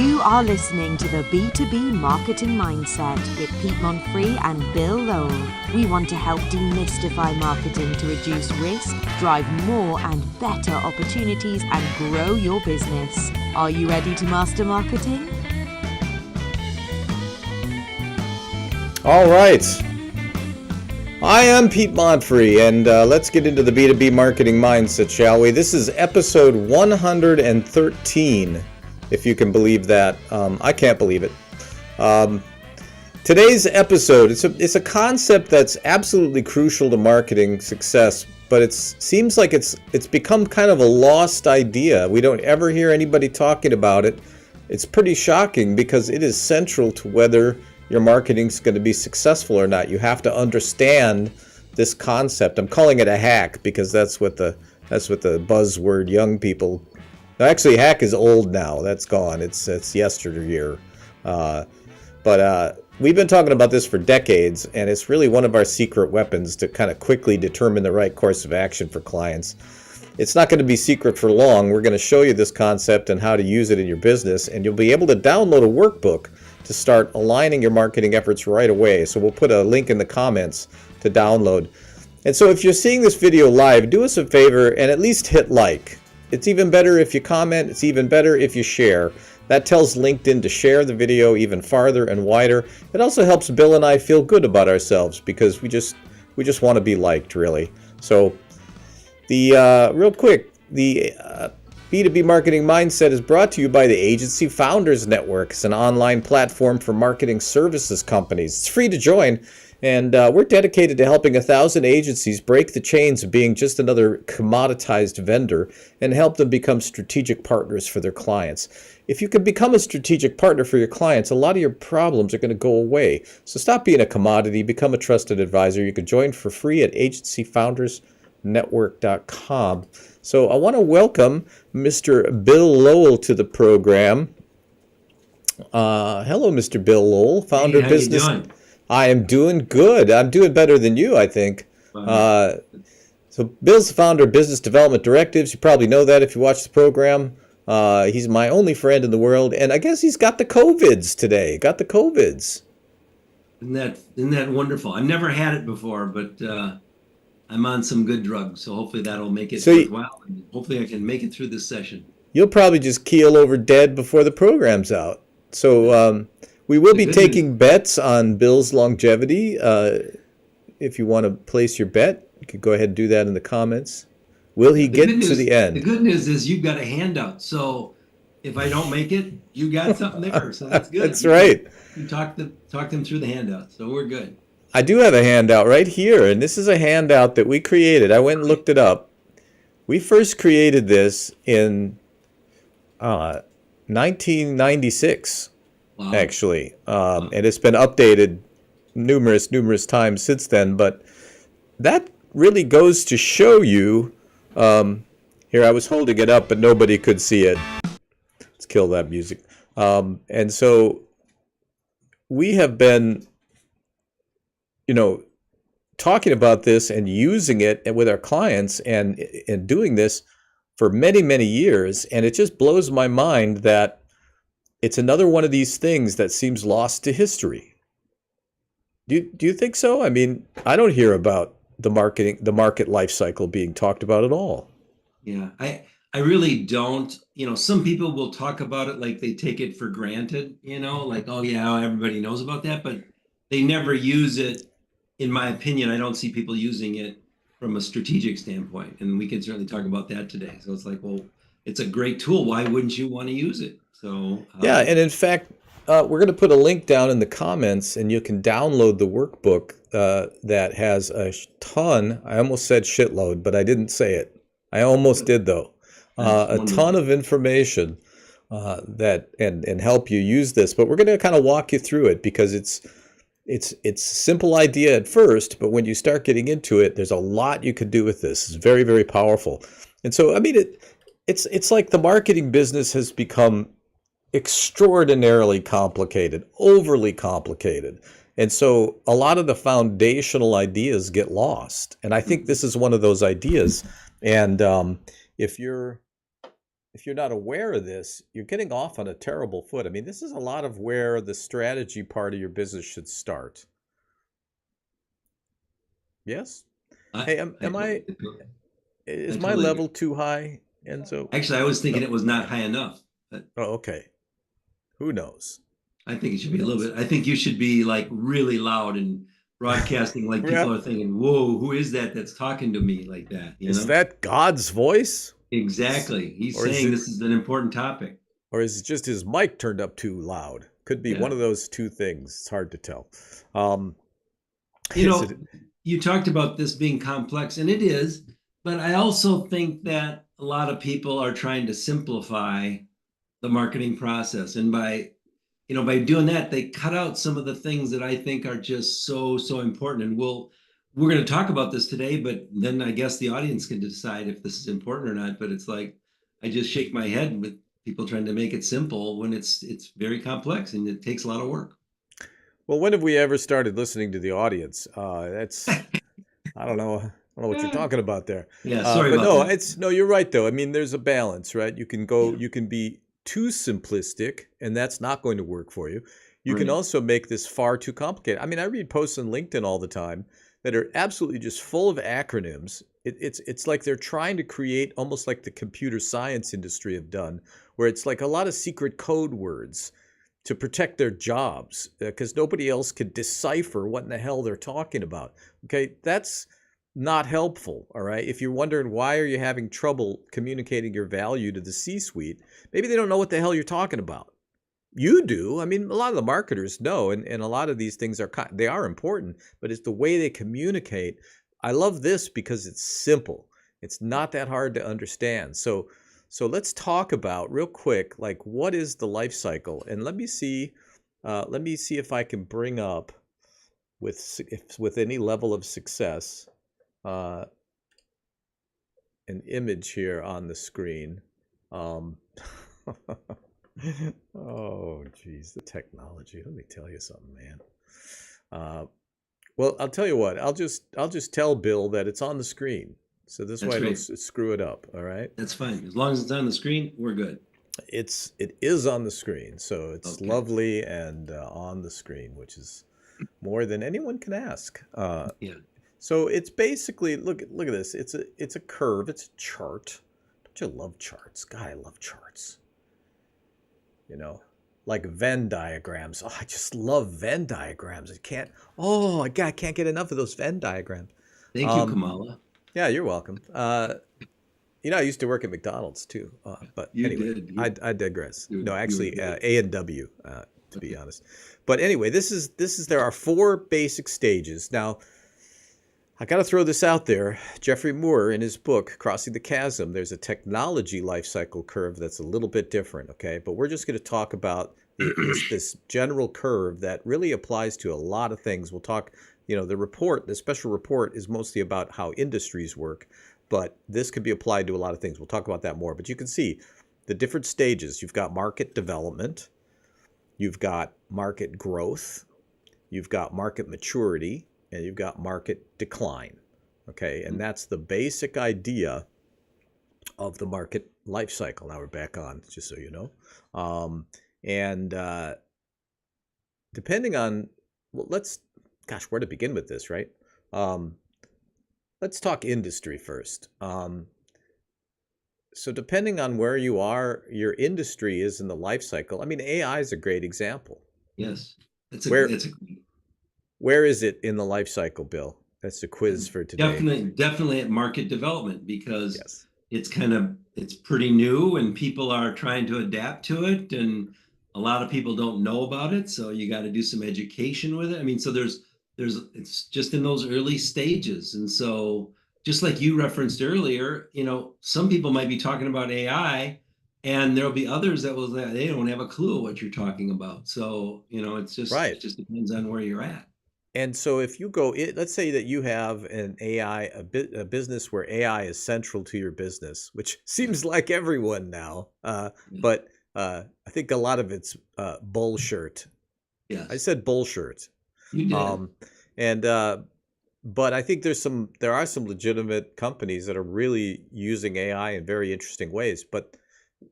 You are listening to the B2B Marketing Mindset with Pete Monfre and Bill Lowell. We want to help demystify marketing to reduce risk, drive more and better opportunities, and grow your business. Are you ready to master marketing? All right. I am Pete Monfre, and let's get into the B2B Marketing Mindset, shall we? This is episode 113. If you can believe that. I can't believe it. Today's episode, it's a concept that's absolutely crucial to marketing success, but it seems like it's become kind of a lost idea. We don't ever hear anybody talking about it. It's pretty shocking because it is central to whether your marketing's going to be successful or not. You have to understand this concept. I'm calling it a hack because that's what the buzzword young people. Actually, hack is old now. That's gone. It's yesteryear. But we've been talking about this for decades, and it's really one of our secret weapons to kind of quickly determine the right course of action for clients. It's not going to be secret for long. We're going to show you this concept and how to use it in your business, and you'll be able to download a workbook to start aligning your marketing efforts right away. So we'll put a link in the comments to download. And so if you're seeing this video live, do us a favor and at least hit like. It's even better if you comment. It's even better if you share. That tells LinkedIn to share the video even farther and wider. It also helps Bill and I feel good about ourselves because we just want to be liked, really. So the real quick, the B2B Marketing Mindset is brought to you by the Agency Founders Network. It's an online platform for marketing services companies. It's free to join. And we're dedicated to helping 1,000 agencies break the chains of being just another commoditized vendor and help them become strategic partners for their clients. If you can become a strategic partner for your clients, a lot of your problems are going to go away. So stop being a commodity, become a trusted advisor. You can join for free at AgencyFoundersNetwork.com. So I want to welcome Mr. Bill Lowell to the program. Hello, Mr. Bill Lowell, founder of business. How you doing? I am doing good. I'm doing better than you, I think. So Bill's the founder of Business Development Directives. You probably know that if you watch the program. He's my only friend in the world, and I guess he's got the COVIDs today. Got the COVIDs. Isn't that wonderful? I've never had it before, but I'm on some good drugs, so hopefully that'll make it worthwhile. And hopefully I can make it through this session. You'll probably just keel over dead before the program's out. So we will be taking bets on Bill's longevity. If you want to place your bet, you can go ahead and do that in the comments. Will he get to the end? The good news is you've got a handout. So if I don't make it, you got something there. So that's good. That's right. You talk them through the handout. So we're good. I do have a handout right here, and this is a handout that we created. I went and looked it up. We first created this in 1996. Wow. Actually, and it's been updated numerous times since then, but that really goes to show you, here I was holding it up, but nobody could see it. Let's kill that music. And so we have been, talking about this and using it with our clients and doing this for many years, and it just blows my mind that it's another one of these things that seems lost to history. Do you think so? I mean, I don't hear about the market life cycle being talked about at all. Yeah, I really don't. Some people will talk about it like they take it for granted, like, oh yeah, everybody knows about that, but they never use it. In my opinion, I don't see people using it from a strategic standpoint, and we can certainly talk about that today. So it's like, well, it's a great tool. Why wouldn't you want to use it? So yeah, and in fact, we're going to put a link down in the comments, and you can download the workbook that has a ton. I almost said shitload, but I didn't say it. I almost did, though. A ton of information that and help you use this. But we're going to kind of walk you through it because it's a simple idea at first, but when you start getting into it, there's a lot you could do with this. It's very, very powerful. And so, I mean, it's like the marketing business has become extraordinarily complicated, overly complicated. And so a lot of the foundational ideas get lost. And I think this is one of those ideas. And if you're if you're not aware of this, you're getting off on a terrible foot. I mean, this is a lot of where the strategy part of your business should start. Yes? Hey, is my totally agree. level too high, Enzo? Actually, I was thinking No. it was not high enough, but Oh, okay. Who knows? I think it should Who be a little knows? bit. I think you should be like really loud and broadcasting like Yeah. people are thinking, "Whoa, who is that that's talking to me like that?" You Is know? that God's voice? Exactly. He's Or is saying it this is an important topic. or is it just his mic turned up too loud? Could be one Yeah. of those two things. It's hard to tell. Um, You is know, it you talked about this being complex, and it is, but I also think that a lot of people are trying to simplify the marketing process. And by doing that, they cut out some of the things that I think are just so important. And we're going to talk about this today, but then I guess the audience can decide if this is important or not. But it's like I just shake my head with people trying to make it simple when it's very complex and it takes a lot of work. well, when have we ever started listening to the audience? That's I don't know. I don't know what you're talking about there. Yeah, sorry But about no, that. it's no, you're right though. I mean, there's a balance, right? Yeah, You can be too simplistic, and that's not going to work for you. You can right. also make this far too complicated. I mean, I read posts on LinkedIn all the time that are absolutely just full of acronyms. It's like they're trying to create almost like the computer science industry have done, where it's like a lot of secret code words to protect their jobs because nobody else could decipher what in the hell they're talking about. Okay, that's not helpful. All right. If you're wondering why are you having trouble communicating your value to the C-suite, maybe they don't know what the hell you're talking about. You do. I mean, a lot of the marketers know, and a lot of these things they are important, but it's the way they communicate. I love this because it's simple. It's not that hard to understand. So let's talk about real quick, like what is the life cycle? And let me see if I can bring up with any level of success uh, an image here on the screen. Um, oh, geez, the technology. Let me tell you something, man. Uh, well, I'll tell you what. I'll just tell Bill that it's on the screen, so this way That's I don't great. screw it up. All right. That's fine. As long as it's on the screen, we're good. It is on the screen, so it's Okay. lovely and on the screen, which is more than anyone can ask. Yeah. So it's basically look at this. It's a curve. It's a chart. Don't you love charts? God, I love charts. You know, like Venn diagrams. Oh, I just love Venn diagrams. I can't. Oh, I can't get enough of those Venn diagrams. Thank you, Um, Kamala. yeah, you're welcome. I used to work at McDonald's too. But You anyway, did. I digress. No, You were actually, great. A&W, to be Okay. honest. But anyway, this is there are four basic stages. Now, I got to throw this out there. Jeffrey Moore, in his book, Crossing the Chasm, there's a technology life cycle curve that's a little bit different, okay? But we're just going to talk about this general curve that really applies to a lot of things. We'll talk, the special report is mostly about how industries work, but this could be applied to a lot of things. We'll talk about that more. But you can see the different stages. You've got market development, you've got market growth, you've got market maturity, and you've got market decline. Okay, and that's the basic idea of the market life cycle. Now we're back on, just so you know. And depending on, well, where to begin with this, right? Um, let's talk industry first. So depending on where you are, your industry is in the life cycle. I mean, AI is a great example. Yes. Where It's a where is it in the life cycle, Bill? That's the quiz for today. definitely at market development because Yes. it's pretty new and people are trying to adapt to it and a lot of people don't know about it. So you got to do some education with it. I mean, so it's just in those early stages. And so just like you referenced earlier, some people might be talking about AI and there'll be others they don't have a clue what you're talking about. So, it Right. just depends on where you're at. And so if you go, let's say that you have an AI, a business where AI is central to your business, which seems like everyone now, Yeah. but I think a lot of it's bullshit. I Yes, said bullshit. you did. Um, and but I think there are some legitimate companies that are really using AI in very interesting ways. But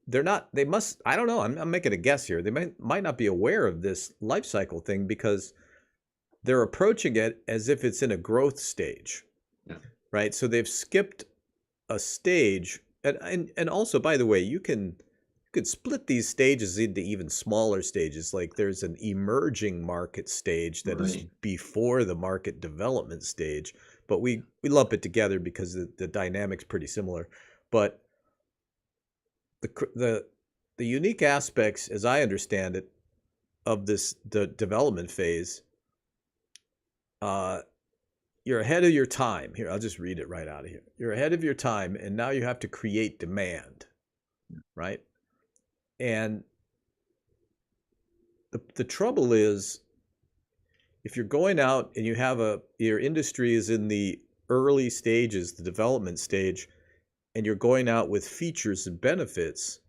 they're not, they must, I don't know, I'm making a guess here. They might not be aware of this life cycle thing because they're approaching it as if it's in a growth stage, Yeah. right? So they've skipped a stage. And also, by the way, you could split these stages into even smaller stages. Like there's an emerging market stage that is Right. before the market development stage, but we lump it together because the dynamic's pretty similar. But the unique aspects, as I understand it, of the development phase, you're ahead of your time. Here, I'll just read it right out of here. You're ahead of your time, and now you have to create demand, right? And the trouble is, if you're going out and you have your industry is in the early stages, the development stage, and you're going out with features and benefits,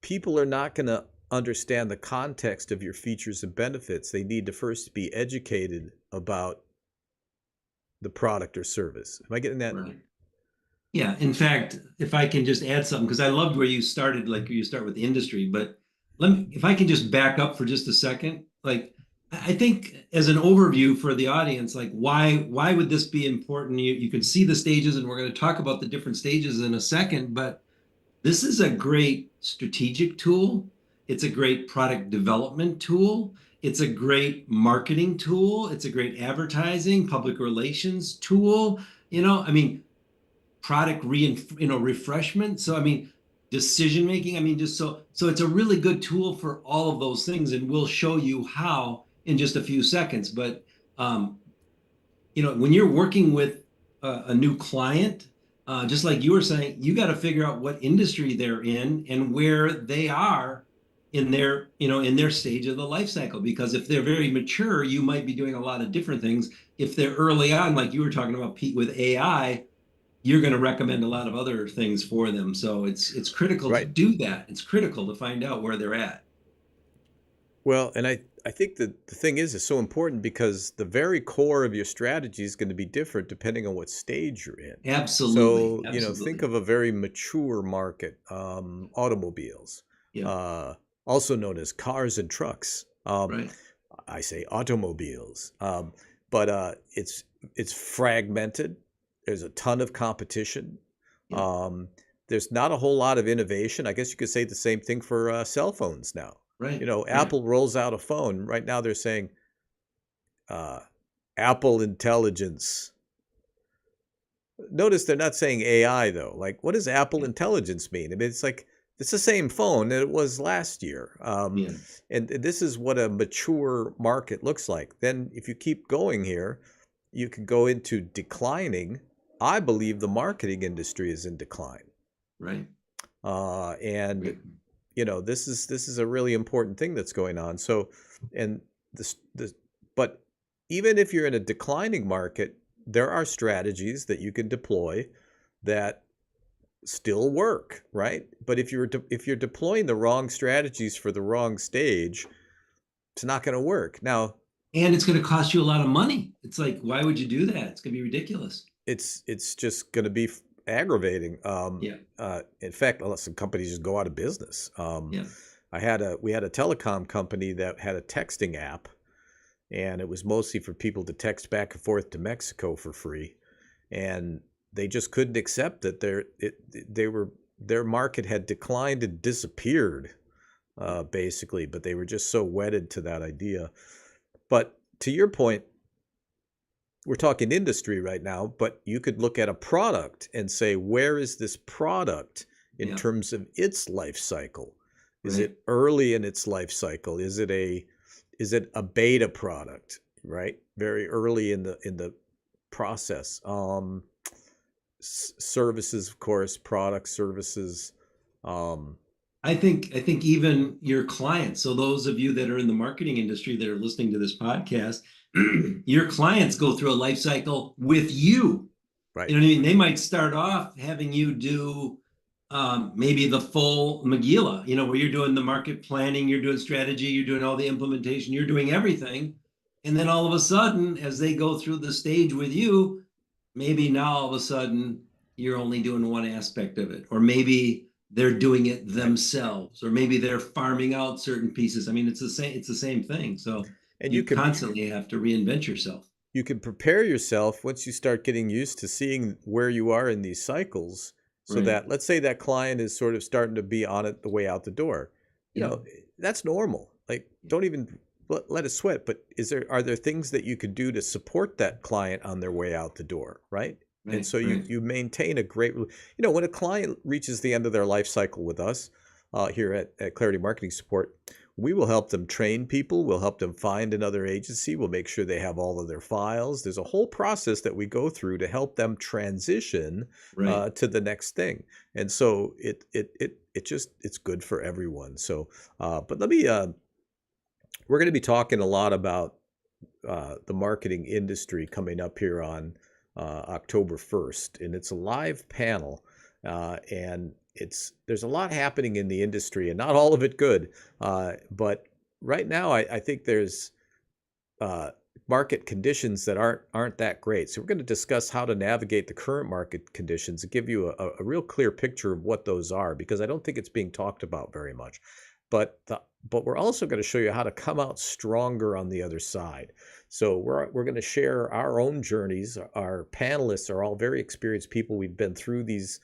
people are not going to understand the context of your features and benefits. They need to first be educated about the product or service. Am I getting that? Right. Yeah. In fact, if I can just add something, because I loved where you started, like you start with the industry, but if I can just back up for just a second, like I think as an overview for the audience, like why would this be important? You can see the stages, and we're going to talk about the different stages in a second, but this is a great strategic tool. It's a great product development tool. It's a great marketing tool. It's a great advertising, public relations tool. I mean, product refreshment. So I mean, decision making. I mean, just so it's a really good tool for all of those things, and we'll show you how in just a few seconds. But um, when you're working with a new client, just like you were saying, you got to figure out what industry they're in and where they are in their stage of the life cycle. Because if they're very mature, you might be doing a lot of different things. If they're early on, like you were talking about, Pete, with AI, you're going to recommend a lot of other things for them. So it's critical to Right. do that. It's critical to find out where they're at. Well, and I think that the thing is so important because the very core of your strategy is going to be different depending on what stage you're in. Absolutely. So, think Absolutely. of a very mature market, automobiles, Yeah. also known as cars and trucks. Right. I say automobiles, but it's fragmented. There's a ton of competition. Yeah. There's not a whole lot of innovation. I guess you could say the same thing for cell phones now. Right. Right. Apple rolls out a phone. Right now they're saying uh, Apple Intelligence. Notice they're not saying AI though. Like, what does Apple Yeah. Intelligence mean? I mean, it's like it's the same phone that it was last year. Yeah. And this is what a mature market looks like. Then, if you keep going here, you can go into declining. I believe the marketing industry is in decline. Right. And Right. this is a really important thing that's going on. So, and but even if you're in a declining market, there are strategies that you can deploy that still work, right? But if you're deploying the wrong strategies for the wrong stage, it's not going to work. Now, And it's going to cost you a lot of money. It's like, why would you do that? It's going to be ridiculous. it's just going to be aggravating. Yeah. In fact, some companies just go out of business. Yeah. We had a telecom company that had a texting app, and it was mostly for people to text back and forth to Mexico for free, and they just couldn't accept that their market had declined and disappeared, basically. But they were just so wedded to that idea. But to your point, we're talking industry right now, but you could look at a product and say, where is this product in Yeah. terms of its life cycle? Is Right. it early in its life cycle? Is it a beta product, right? Very early in the process. Services, of course, products, services. I think even your clients, so those of you that are in the marketing industry that are listening to this podcast, your clients go through a life cycle with you. Right. You know what I mean? They might start off having you do maybe the full Megillah, where you're doing the market planning, you're doing strategy, you're doing all the implementation, you're doing everything. And then all of a sudden, as they go through the stage with you, maybe now all of a sudden you're only doing one aspect of it. Or maybe they're doing it themselves, or maybe they're farming out certain pieces. I mean, it's the same thing. So And you constantly have to reinvent yourself. you can prepare yourself once you start getting used to seeing where you are in these cycles, so Right. that, let's say that client is sort of starting to be on it the way out the door. You Yeah. know, that's normal. Like, don't even let it sweat. But are there things that you could do to support that client on their way out the door, right? And Right. so Right. you maintain a great, when a client reaches the end of their life cycle with us here at Clarity Marketing Support, we will help them train people. We'll help them find another agency. We'll make sure they have all of their files. There's a whole process that we go through to help them transition Right. to the next thing. And so it's good for everyone. So, but we're going to be talking a lot about the marketing industry coming up here on October 1st, and it's a live panel, and there's a lot happening in the industry, and not all of it good. But right now, I think there's uh, market conditions that aren't that great. So we're going to discuss how to navigate the current market conditions and give you a real clear picture of what those are, because I don't think it's being talked about very much. But we're also going to show you how to come out stronger on the other side. So we're going to share our own journeys. Our panelists are all very experienced people. We've been through these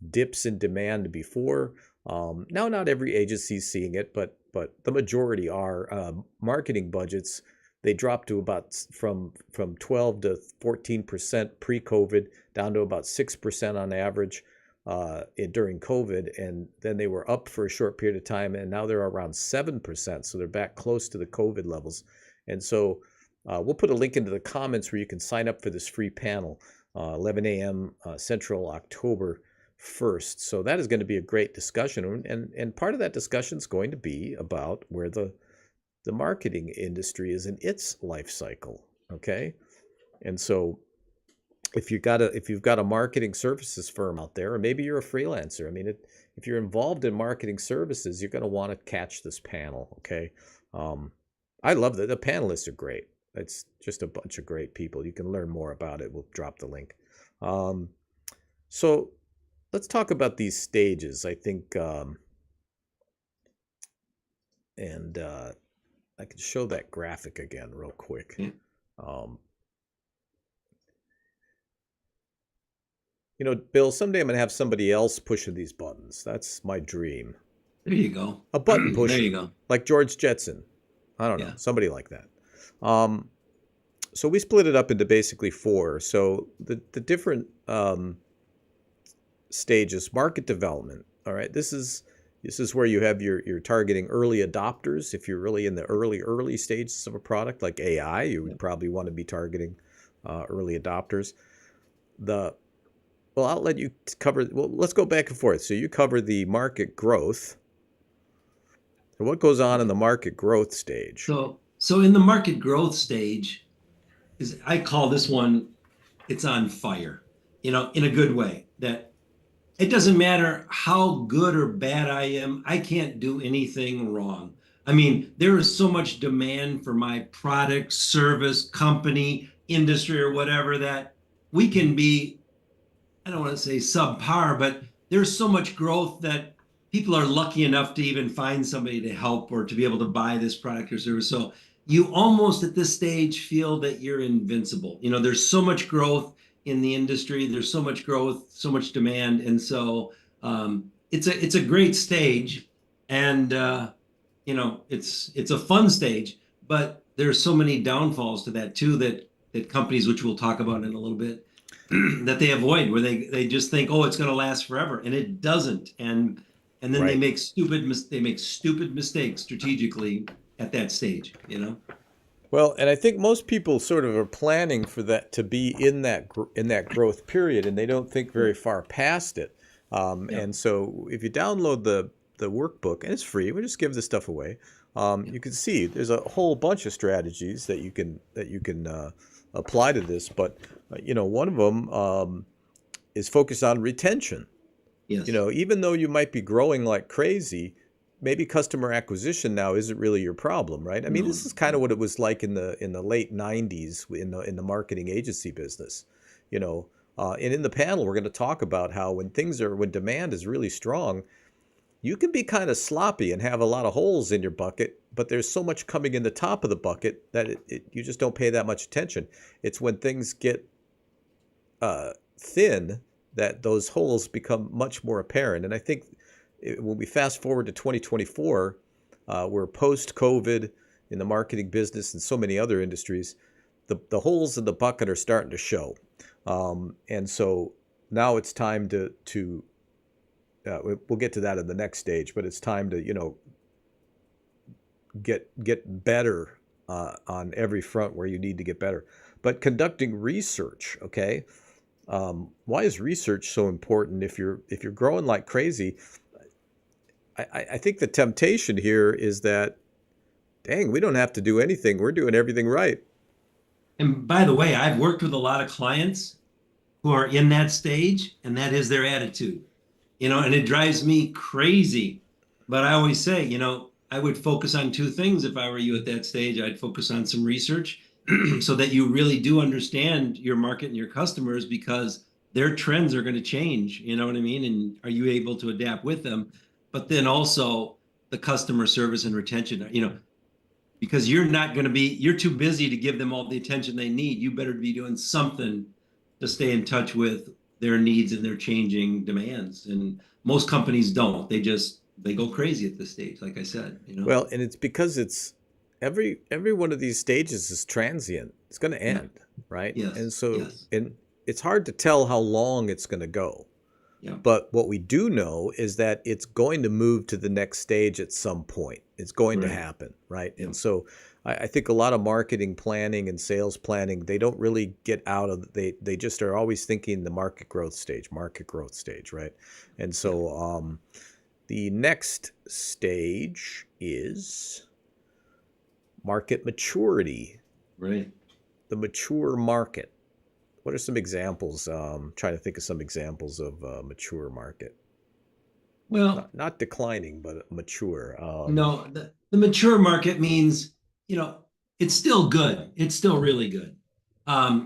dips in demand before. Now, not every agency is seeing it, but the majority are. Marketing budgets, they dropped to about from 12 to 14% pre-COVID, down to about 6% on average during COVID, and then they were up for a short period of time, and now they're around 7%, so they're back close to the COVID levels. And so we'll put a link into the comments where you can sign up for this free panel, 11 a.m. Central, October 1st. So that is going to be a great discussion, and part of that discussion is going to be about where the marketing industry is in its life cycle. Okay, and so if you've got a marketing services firm out there, or maybe you're a freelancer, I mean, if you're involved in marketing services, you're going to want to catch this panel. Okay, I love that the panelists are great. It's just a bunch of great people. You can learn more about it. We'll drop the link. So let's talk about these stages. I think, and I can show that graphic again real quick. Yeah. Bill, someday I'm going to have somebody else pushing these buttons. That's my dream. There you go. A button pusher. There you go. Like George Jetson. I don't know. Yeah. Somebody like that. So we split it up into basically four. So the different stages: market development. All right. This is where you have you're targeting early adopters. If you're really in the early stages of a product like AI, you would probably want to be targeting early adopters. Well, I'll let you cover. Well, let's go back and forth. So you cover the market growth. So what goes on in the market growth stage? So in the market growth stage, I call this one, it's on fire, in a good way. That it doesn't matter how good or bad I am, I can't do anything wrong. I mean, there is so much demand for my product, service, company, industry, or whatever, that we can be, I don't want to say subpar, but there's so much growth that people are lucky enough to even find somebody to help or to be able to buy this product or service. So you almost at this stage feel that you're invincible. There's so much growth in the industry. There's so much growth, so much demand. And so it's a great stage. And, it's a fun stage, but there's so many downfalls to that too, that companies, which we'll talk about in a little bit, that they avoid, where they just think, oh, it's going to last forever, and it doesn't, and then they Right. make stupid mistakes strategically at that stage. Well, and I think most people sort of are planning for that to be in that growth period, and they don't think very far past it. Yeah. And so if you download the workbook, and it's free, we just give this stuff away. You can see there's a whole bunch of strategies that you can apply to this, but one of them is focused on retention. Yes. Even though you might be growing like crazy, maybe customer acquisition now isn't really your problem, right? I mean, this is kind of what it was like in the late 90s in the marketing agency business. And in the panel, we're going to talk about how when demand is really strong, you can be kind of sloppy and have a lot of holes in your bucket, but there's so much coming in the top of the bucket that you just don't pay that much attention. It's when things get thin that those holes become much more apparent. And I think when we fast forward to 2024, we're post-COVID in the marketing business and so many other industries, the holes in the bucket are starting to show. And so now it's time to we'll get to that in the next stage, but it's time to, get better on every front where you need to get better. But conducting research, okay? Why is research so important? If you're growing like crazy, I think the temptation here is that, dang, we don't have to do anything. We're doing everything right. And by the way, I've worked with a lot of clients who are in that stage, and that is their attitude, and it drives me crazy. But I always say, I would focus on two things if I were you at that stage. I'd focus on some research so that you really do understand your market and your customers, because their trends are going to change, you know what I mean? And are you able to adapt with them? But then also the customer service and retention, because you're too busy to give them all the attention they need. You better be doing something to stay in touch with their needs and their changing demands. And most companies don't. They go crazy at this stage, like I said, Well, and it's because it's every one of these stages is transient. It's going to end, right? Yes. And so, Yes. and it's hard to tell how long it's going to go. Yeah. But what we do know is that it's going to move to the next stage at some point. It's going to Right. happen, right? Yeah. And so I think a lot of marketing planning and sales planning, they don't really get out of, they just are always thinking the market growth stage, right? And so the next stage is market maturity, Right. the mature market. What are some examples? Trying to think of some examples of mature market. Well, Not declining, but mature. no, the mature market means, it's still good. It's still really good.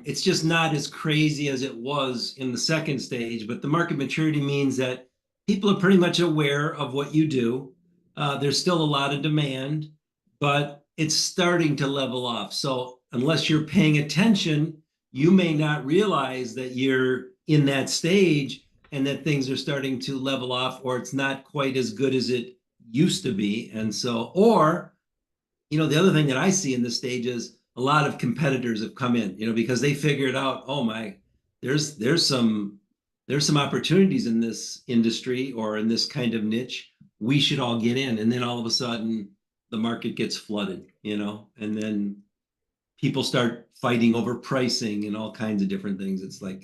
It's just not as crazy as it was in the second stage, but the market maturity means that people are pretty much aware of what you do. There's still a lot of demand, but it's starting to level off. So unless you're paying attention, you may not realize that you're in that stage and that things are starting to level off, or it's not quite as good as it used to be. And so, or, the other thing that I see in this stage is a lot of competitors have come in, because they figured out, oh my, there's some opportunities in this industry or in this kind of niche. We should all get in. And then all of a sudden the market gets flooded, and then people start fighting over pricing and all kinds of different things. It's like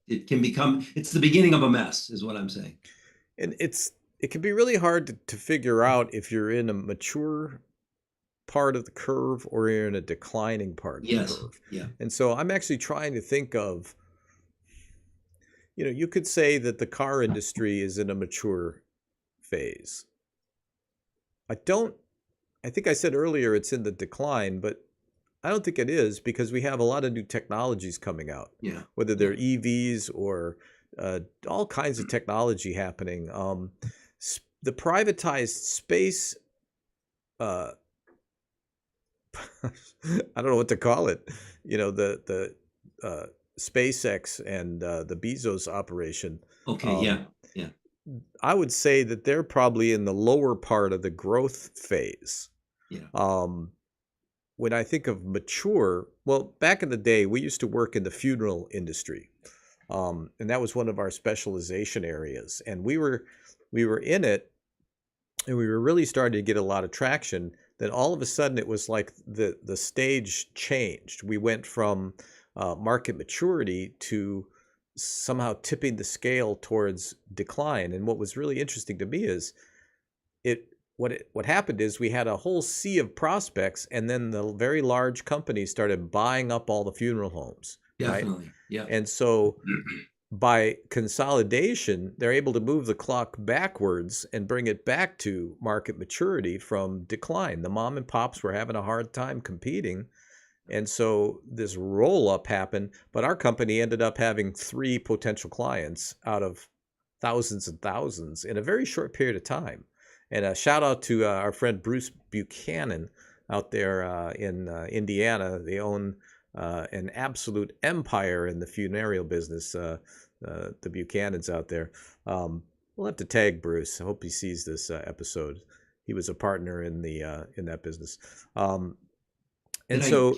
it can become, it's the beginning of a mess, is what I'm saying. And it can be really hard to figure out if you're in a mature part of the curve or you're in a declining part of the Yes. curve. Yeah. And so I'm actually trying to think of, you could say that the car industry is in a mature phase. I think I said earlier it's in the decline, but I don't think it is, because we have a lot of new technologies coming out. Yeah. Whether they're EVs or all kinds of technology happening. The privatized space, I don't know what to call it. The SpaceX and the Bezos operation. Okay. Yeah. Yeah. I would say that they're probably in the lower part of the growth phase. Yeah. When I think of mature, well, back in the day, we used to work in the funeral industry, and that was one of our specialization areas. And we were in it, and we were really starting to get a lot of traction. Then all of a sudden, it was like the stage changed. We went from market maturity to somehow tipping the scale towards decline. And what was really interesting to me is what happened is we had a whole sea of prospects, and then the very large companies started buying up all the funeral homes. Definitely. Right? Yeah. And so by consolidation, they're able to move the clock backwards and bring it back to market maturity from decline. The mom and pops were having a hard time competing. And so this roll up happened, but our company ended up having 3 potential clients out of thousands and thousands in a very short period of time. And a shout out to our friend Bruce Buchanan out there in Indiana. They own an absolute empire in the funereal business, the Buchanans out there. We'll have to tag Bruce. I hope he sees this episode. He was a partner in that business. And so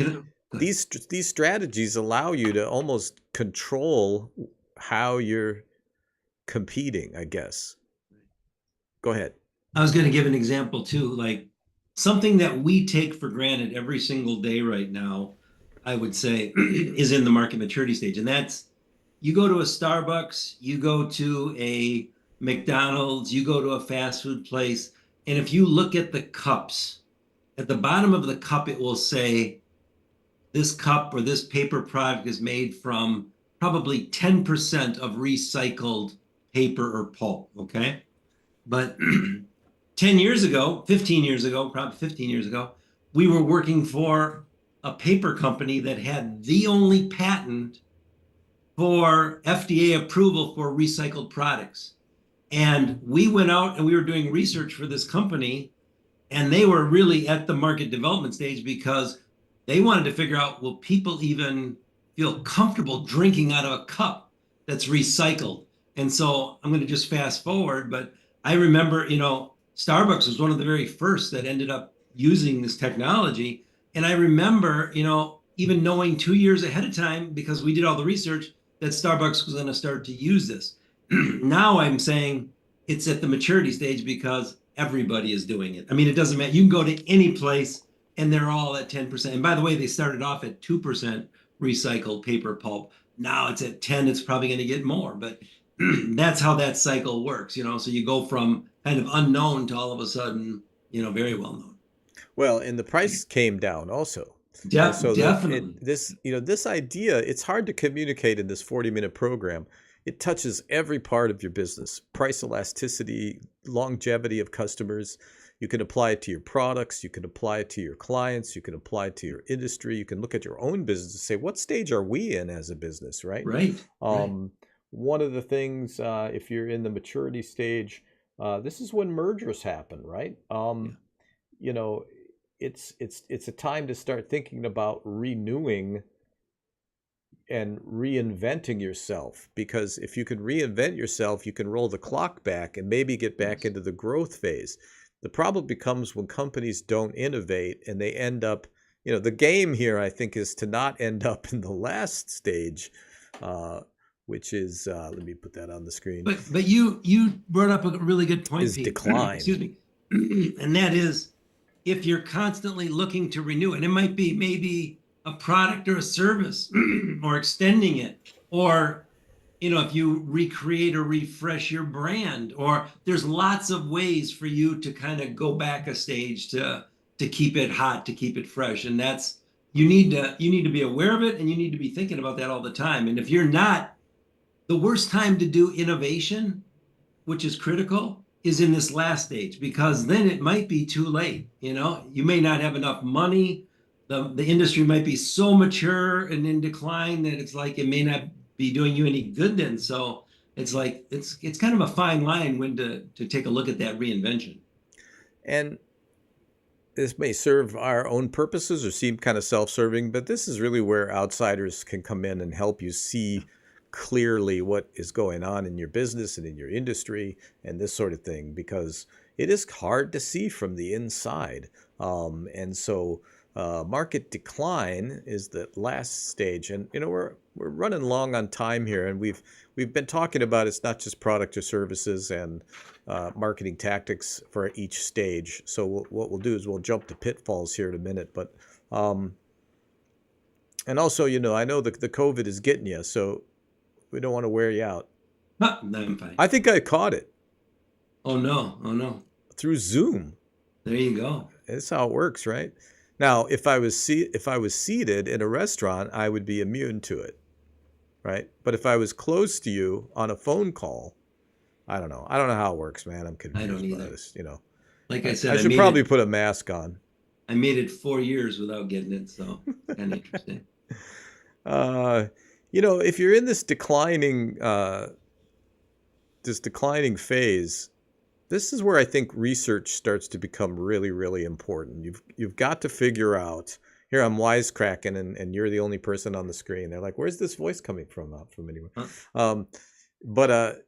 these strategies allow you to almost control how you're competing, I guess. Go ahead. I was going to give an example too, like something that we take for granted every single day right now, I would say, is in the market maturity stage. And that's, you go to a Starbucks, you go to a McDonald's, you go to a fast food place, and if you look at the cups, at the bottom of the cup, it will say, this cup or this paper product is made from probably 10% of recycled paper or pulp, okay? But 10 years ago, 15 years ago, probably 15 years ago, we were working for a paper company that had the only patent for FDA approval for recycled products. And we went out and we were doing research for this company, and they were really at the market development stage because they wanted to figure out, will people even feel comfortable drinking out of a cup that's recycled? And so I'm going to just fast forward, but I remember, Starbucks was one of the very first that ended up using this technology. And I remember, even knowing 2 years ahead of time, because we did all the research, that Starbucks was going to start to use this. Now I'm saying it's at the maturity stage because everybody is doing it. I mean, it doesn't matter. You can go to any place and they're all at 10%. And by the way, they started off at 2% recycled paper pulp. Now it's at 10. It's probably going to get more, but that's how that cycle works, So you go from kind of unknown to all of a sudden, very well known. Well, and the price came down also. Definitely. This idea, it's hard to communicate in this 40-minute program. It touches every part of your business: price elasticity, longevity of customers. You can apply it to your products. You can apply it to your clients. You can apply it to your industry. You can look at your own business and say, what stage are we in as a business, right? Right. One of the things, if you're in the maturity stage, this is when mergers happen, right? It's a time to start thinking about renewing and reinventing yourself, because if you can reinvent yourself, you can roll the clock back and maybe get back into the growth phase. The problem becomes when companies don't innovate and they end up, the game here, I think, is to not end up in the last stage, which is, let me put that on the screen. But you brought up a really good point, is Pete. decline. Excuse me. And that is, if you're constantly looking to renew, and it might be maybe a product or a service or extending it, or, if you recreate or refresh your brand, or there's lots of ways for you to kind of go back a stage to keep it hot, to keep it fresh. And that's, you need to be aware of it, and you need to be thinking about that all the time. And if you're not, the worst time to do innovation, which is critical, is in this last stage, because then it might be too late. You may not have enough money. The industry might be so mature and in decline that it's like it may not be doing you any good then. So it's like it's kind of a fine line when to take a look at that reinvention. And this may serve our own purposes or seem kind of self-serving, but this is really where outsiders can come in and help you see clearly what is going on in your business and in your industry and this sort of thing, because it is hard to see from the inside. And so market decline is the last stage. And we're running long on time here, and we've been talking about it's not just product or services and marketing tactics for each stage. So what we'll do is we'll jump to pitfalls here in a minute. But and also, I know the COVID is getting you, so we don't want to wear you out. No, I'm fine. I think I caught it. Oh no. Through Zoom. There you go. That's how it works, right? Now, if I was seated in a restaurant, I would be immune to it, right? But if I was close to you on a phone call, I don't know. I don't know how it works, man. I'm confused. I don't either. By this, Like I said, I should probably put a mask on. I made it 4 years without getting it, so kind of interesting. If you're in this declining this declining phase, this is where I think research starts to become really, really important. You've got to figure out. Here I'm wisecracking, and you're the only person on the screen. They're like, "Where's this voice coming from?" Not from anyone. Huh? But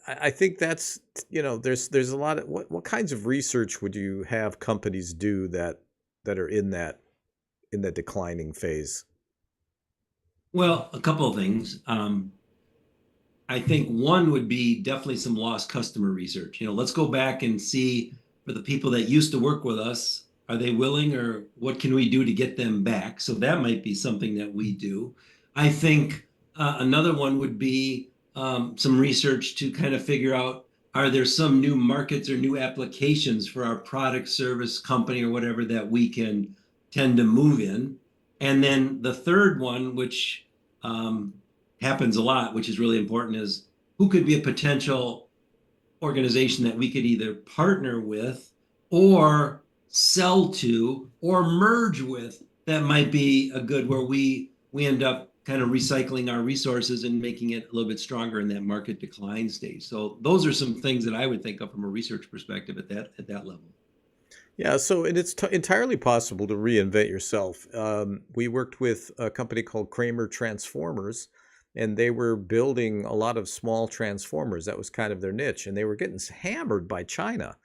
I think that's there's a lot of what kinds of research would you have companies do that are in the declining phase? Well, a couple of things. I think one would be definitely some lost customer research. Let's go back and see for the people that used to work with us, are they willing, or what can we do to get them back? So that might be something that we do. I think another one would be some research to kind of figure out, are there some new markets or new applications for our product, service, company, or whatever that we can tend to move in? And then the third one, which happens a lot, which is really important, is who could be a potential organization that we could either partner with or sell to or merge with, that might be a good, where we end up kind of recycling our resources and making it a little bit stronger in that market decline stage. So those are some things that I would think of from a research perspective at that level. Yeah, so and it's entirely possible to reinvent yourself. We worked with a company called Kramer Transformers, and they were building a lot of small transformers. That was kind of their niche, and they were getting hammered by China.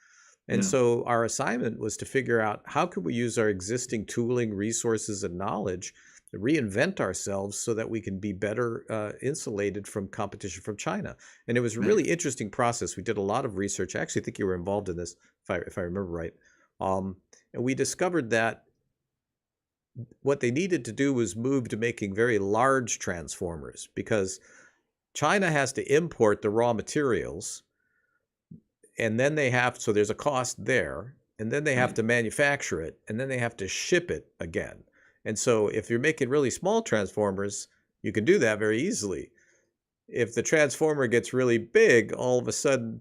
And Yeah. so our assignment was to figure out how could we use our existing tooling, resources, and knowledge to reinvent ourselves so that we can be better insulated from competition from China. And it was a Right. really interesting process. We did a lot of research. I actually think you were involved in this, if I remember right. And we discovered that what they needed to do was move to making very large transformers, because China has to import the raw materials, and then so there's a cost there, and then they have Right. to manufacture it, and then they have to ship it again. And so if you're making really small transformers, you can do that very easily. If the transformer gets really big, all of a sudden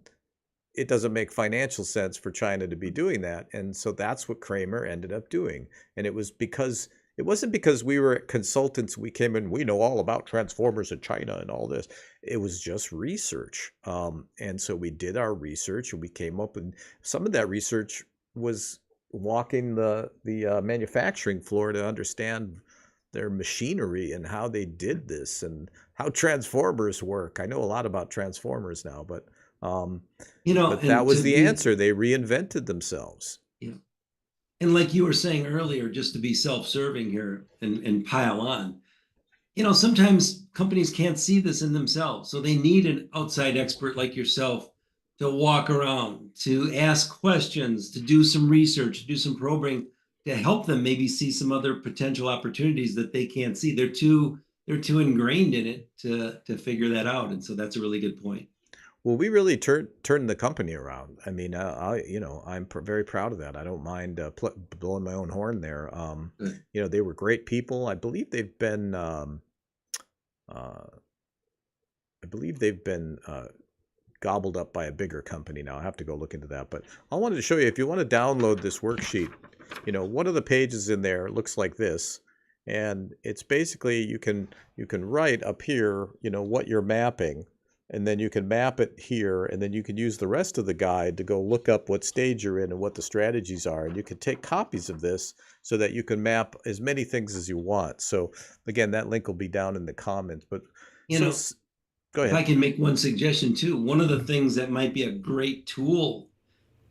it doesn't make financial sense for China to be doing that. And so that's what Kramer ended up doing. And it wasn't because we were consultants, we came in, we know all about transformers in China and all this. It was just research. And so we did our research, and we came up, and some of that research was walking the manufacturing floor to understand their machinery and how they did this and how transformers work. I know a lot about transformers now, but that And was the answer. They reinvented themselves. yeah. And like you were saying earlier, just to be self-serving here and pile on, sometimes companies can't see this in themselves. So they need an outside expert like yourself to walk around, to ask questions, to do some research, to do some probing, to help them maybe see some other potential opportunities that they can't see. They're too ingrained in it to figure that out. And so that's a really good point. Well, we really turned the company around. I mean, I'm very proud of that. I don't mind blowing my own horn there. Good. They were great people. I believe they've been gobbled up by a bigger company now. I have to go look into that. But I wanted to show you, if you want to download this worksheet, one of the pages in there looks like this. And it's basically, you can write up here, what you're mapping, and then you can map it here, and then you can use the rest of the guide to go look up what stage you're in and what the strategies are. And you can take copies of this so that you can map as many things as you want. So again, that link will be down in the comments. But go If I ahead. can make one suggestion too, one of the things that might be a great tool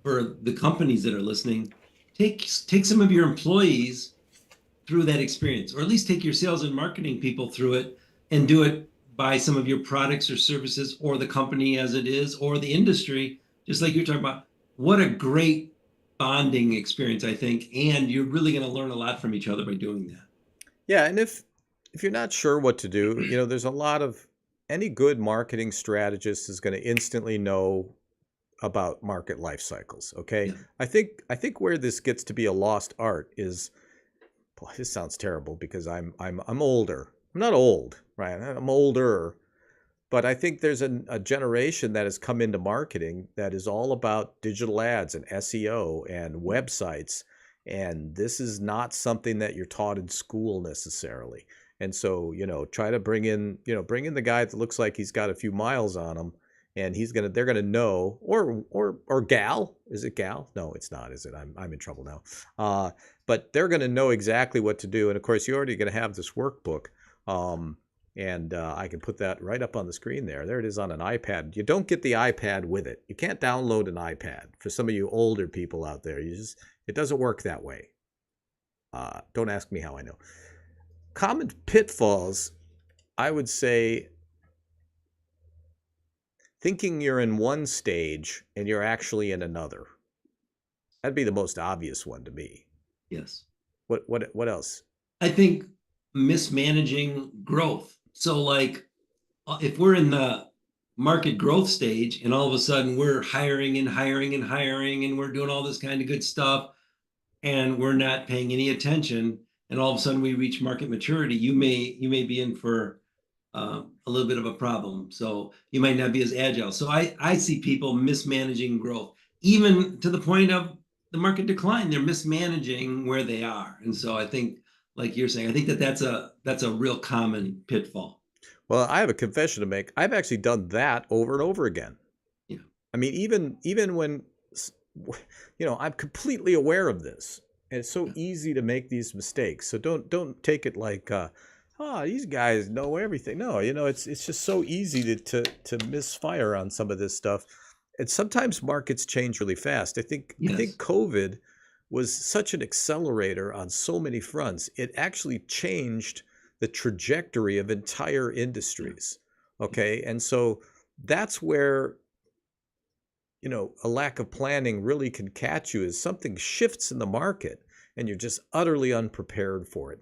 for the companies that are listening, take some of your employees through that experience, or at least take your sales and marketing people through it, and do it by some of your products or services, or the company as it is, or the industry, just like you're talking about. What a great bonding experience, I think. And you're really going to learn a lot from each other by doing that. Yeah, and if you're not sure what to do, there's a lot of, any good marketing strategist is going to instantly know about market life cycles. Okay. Yeah. I think where this gets to be a lost art is, boy, this sounds terrible because I'm older. I'm not old, right? I'm older, but I think there's a generation that has come into marketing that is all about digital ads and SEO and websites. And this is not something that you're taught in school necessarily. And so, try to bring in the guy that looks like he's got a few miles on him and they're gonna know, or gal, is it gal? No, it's not, is it? I'm in trouble now. But they're gonna know exactly what to do, and of course, you're already gonna have this workbook, and I can put that right up on the screen there. There it is on an iPad. You don't get the iPad with it. You can't download an iPad. For some of you older people out there, it doesn't work that way. Don't ask me how I know. Common pitfalls, I would say, thinking you're in one stage and you're actually in another. That'd be the most obvious one to me. Yes. What else? I think mismanaging growth. So like if we're in the market growth stage and all of a sudden we're hiring and hiring and hiring and we're doing all this kind of good stuff and we're not paying any attention, and all of a sudden we reach market maturity, you may be in for a little bit of a problem. So you might not be as agile. So I see people mismanaging growth, even to the point of the market decline. They're mismanaging where they are. And so I think, like you're saying, I think that's a real common pitfall. Well, I have a confession to make. I've actually done that over and over again. Yeah. I mean, even when, I'm completely aware of this, and it's so easy to make these mistakes. So don't take it like, these guys know everything. No, it's just so easy to misfire on some of this stuff. And sometimes markets change really fast. I think COVID was such an accelerator on so many fronts. It actually changed the trajectory of entire industries. Okay. And so that's where, a lack of planning really can catch you, as something shifts in the market and you're just utterly unprepared for it.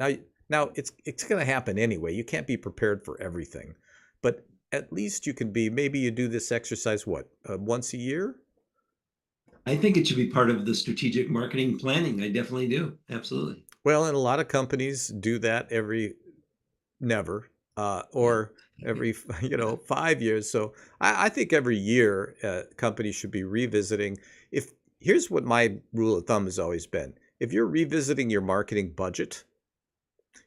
Now it's going to happen anyway. You can't be prepared for everything, but at least you can be. Maybe you do this exercise once a year. I think it should be part of the strategic marketing planning. I definitely do. Absolutely. Well, and a lot of companies do that every 5 years. So I think every year companies should be revisiting. Here's what my rule of thumb has always been: if you're revisiting your marketing budget,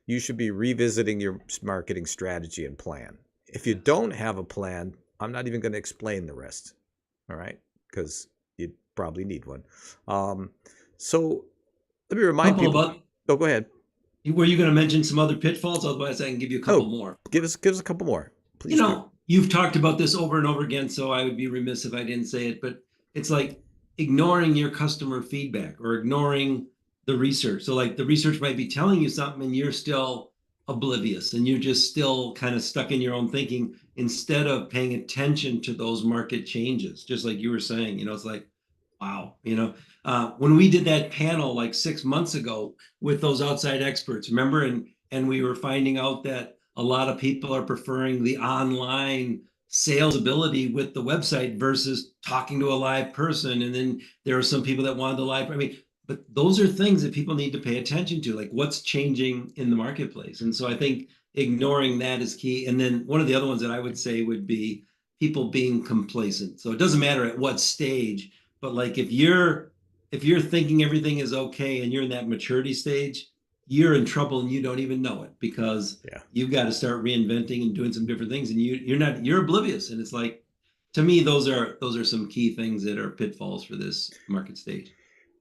you should be revisiting your marketing strategy and plan. If you don't have a plan, I'm not even going to explain the rest. All right? Because you probably need one. So let me remind people. Oh, go ahead. Were you going to mention some other pitfalls? Otherwise, I can give you a couple more. Give us a couple more, please. You've talked about this over and over again, so I would be remiss if I didn't say it, but it's like ignoring your customer feedback or ignoring the research. So like the research might be telling you something and you're still oblivious and you're just still kind of stuck in your own thinking instead of paying attention to those market changes. Just like you were saying, it's like, wow, when we did that panel like 6 months ago with those outside experts, remember? And we were finding out that a lot of people are preferring the online sales ability with the website versus talking to a live person. And then there are some people that wanted the live. But those are things that people need to pay attention to, like what's changing in the marketplace. And so I think ignoring that is key. And then one of the other ones that I would say would be people being complacent. So it doesn't matter at what stage, but like if you're thinking everything is okay and you're in that maturity stage, you're in trouble and you don't even know it, because you've got to start reinventing and doing some different things, and you're oblivious. And it's like, to me, those are some key things that are pitfalls for this market stage.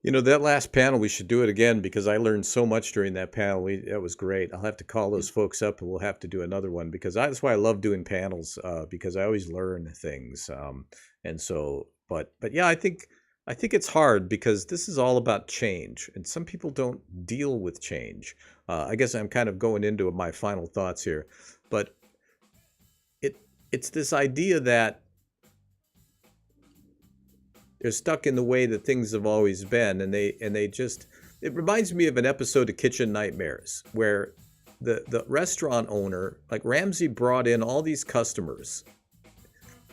That last panel, we should do it again, because I learned so much during that panel. That was great. I'll have to call those folks up and we'll have to do another one, because that's why I love doing panels, because I always learn things. And so, but yeah, I think it's hard, because this is all about change, and some people don't deal with change. I guess I'm kind of going into my final thoughts here, but it's this idea that they're stuck in the way that things have always been, and it reminds me of an episode of Kitchen Nightmares, where the restaurant owner, like Ramsay, brought in all these customers,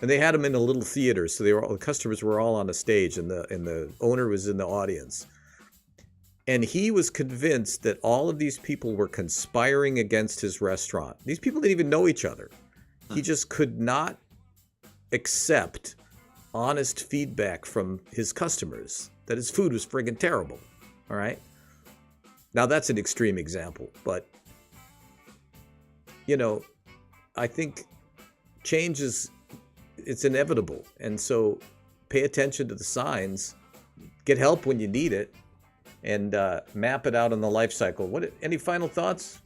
and they had them in a little theater, so the customers were all on a stage, and the owner was in the audience. And he was convinced that all of these people were conspiring against his restaurant. These people didn't even know each other. He just could not accept honest feedback from his customers that his food was friggin' terrible. All right. Now that's an extreme example, but I think change is it's inevitable. And so pay attention to the signs, get help when you need it, and map it out on the life cycle. Any final thoughts?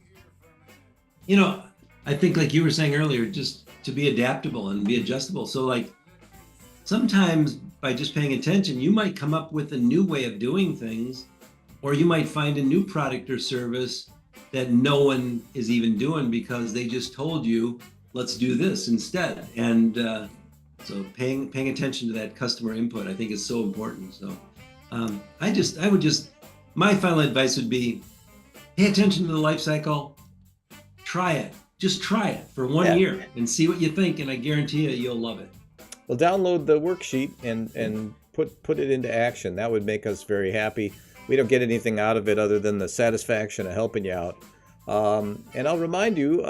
I think like you were saying earlier, just to be adaptable and be adjustable. So like sometimes by just paying attention, you might come up with a new way of doing things, or you might find a new product or service that no one is even doing because they just told you, let's do this instead. And so paying attention to that customer input, I think is so important. So my final advice would be pay attention to the life cycle, try it. Just try it for 1 year and see what you think, and I guarantee you'll love it. Well, download the worksheet and put it into action. That would make us very happy. We don't get anything out of it other than the satisfaction of helping you out. And I'll remind you,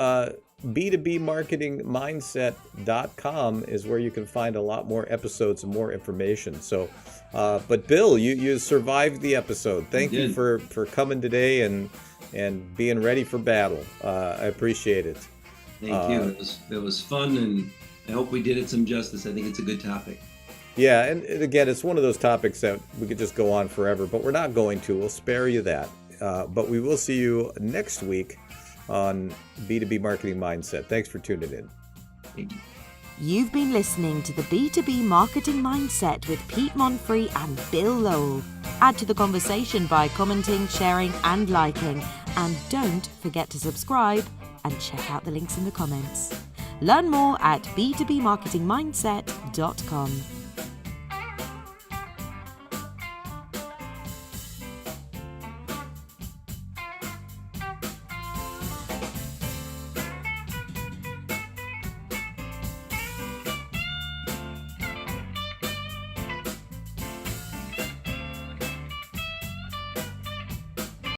B2BMarketingMindset.com is where you can find a lot more episodes and more information. So, but Bill, you survived the episode. Thank you for coming today and being ready for battle. I appreciate it. Thank you. It was fun, and I hope we did it some justice. I think it's a good topic. Yeah, and again, it's one of those topics that we could just go on forever, but we're not going to. We'll spare you that. But we will see you next week on B2B Marketing Mindset. Thanks for tuning in. Thank you. You've been listening to the B2B Marketing Mindset with Pete Monfre and Bill Lowell. Add to the conversation by commenting, sharing, and liking. And don't forget to subscribe and check out the links in the comments. Learn more at b2bmarketingmindset.com.